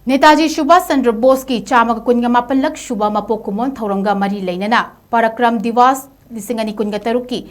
नेताजी सुभाष चंद्र बोस की चामग कुनगा मापनलक सुबा मपोक कुमोन थौरंगा मरी लेनना पराक्रम दिवस लिसिंगनी कुनगा तरुक की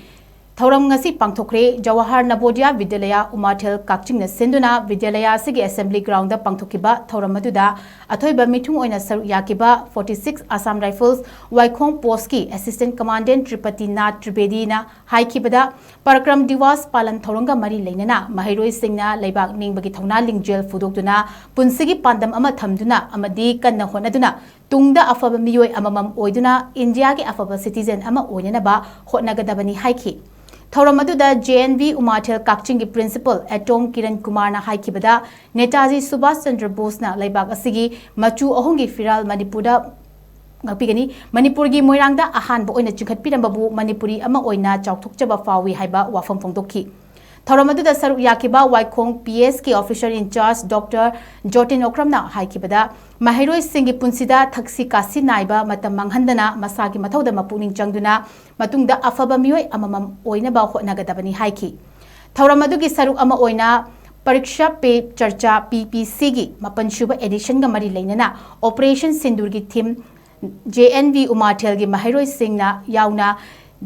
थौरम ngasi pangthokre Jawahar Navodaya Vidyalaya Umathel Kakching Sinduna Vidyalaya Sigi Assembly Ground pangthokiba thauram aduda athoiba mithung oina saru yakiba 46 Assam Rifles Waikhong Post ki Assistant Commandant Tripati Nath Tribedi na haikibada Parakram Divas Palan Thoranga Mari Leinana Mahiroi Singna Leibak Ningbagi Thona Lingjel Fudokduna Punsigi Pandam ama thamduna amadi kanna honaduna tungda afaba miyoi amamam oiduna India ki afaba citizen ama oinanaba hotnagadabani haiki थौरम JNV Umathel Kakching Principal Atom Kiran Kumar na haikibada Netaji Subhash Chandra Bose na laibak asigi machu ahongi firal Manipurda ngapigani Manipur gi moirangda ahanba oina chikhatpirambabu Manipuri ama oina chauthokchaba fawi haiba wafam phongdokhi थौरम सारू याकिबा वाइखोंग PS की officer in charge doctor जोटिन ओक्रमना हाइकिबदा महिरोई सिंगी पुंसिदा थक्सी कासी नाइबा मतम मंगहंदना मसागी मथौदा मपुनिंग चंगदुना मतुंगदा अफबा मियोय अममम ओइनबा होनगदबनी हाइकी थौरम अदुगी सारू अमा ओइना परीक्षा पे चर्चा PPC की मपनशुब एडिशन गा मरी लेनना ऑपरेशन सिंदूर की थीम JNV उमाथेल की महिरोई सिंगना याउना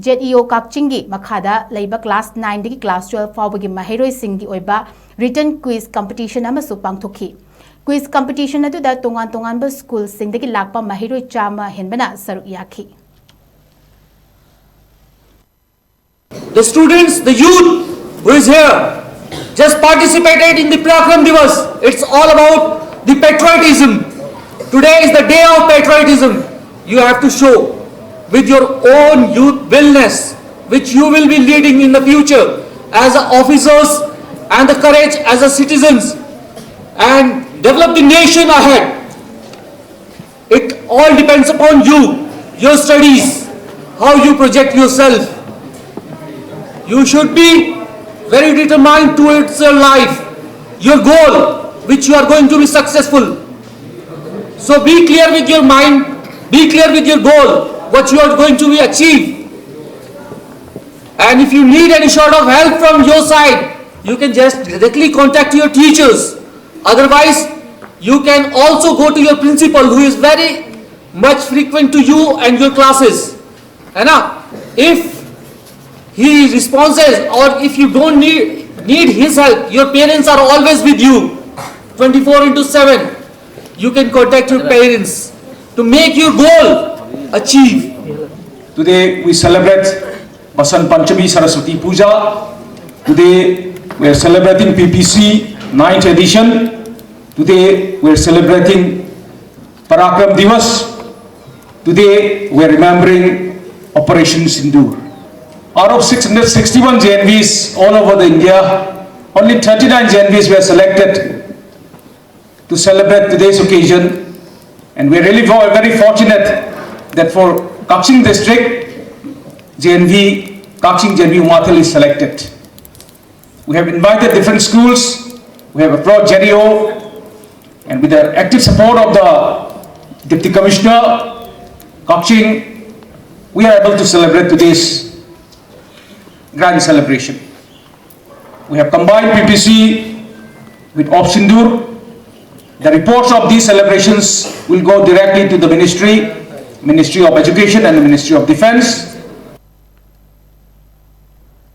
JEO Kakchingi Makada Labor Class 9 digi Class 12 Fawagi Mahiroi Singi Oiba Written Quiz Competition Amasu Pangthoki Quiz Competition adu da tongan ba school sing digi lakpa Mahiroi Chama Henbana Saru Yaki The students, the youth who is here just participated in the Parakram Divas. It's all about the patriotism. Today is the day of patriotism. You have to show with your own youth willness, which you will be leading in the future as officers and the courage as a citizens and develop the nation ahead. It all depends upon you, your studies, how you project yourself. You should be very determined towards your life, your goal, which you are going to be successful. So be clear with your mind, be clear with your goal, what you are going to be achieve. And if you need any sort of help from your side, you can just directly contact your teachers. Otherwise, you can also go to your principal, who is very much frequent to you and your classes. If he responses or if you don't need his help, your parents are always with you 24/7. You can contact your parents to make your goal achieve. Today we celebrate Basant Panchami Saraswati Puja. Today we are celebrating PPC 9th edition. Today we are celebrating Parakram Divas. Today we are remembering Operation Sindoor. Out of 661 JNVs all over the India, only 39 JNVs were selected to celebrate today's occasion, and we are really very fortunate that for Kakching district, Kakching JNV Umathel is selected. We have invited different schools, we have approached JEO, and with the active support of the Deputy Commissioner, Kakching, we are able to celebrate today's grand celebration. We have combined PPC with Sindoor. The reports of these celebrations will go directly to the Ministry of Education and the Ministry of Defence.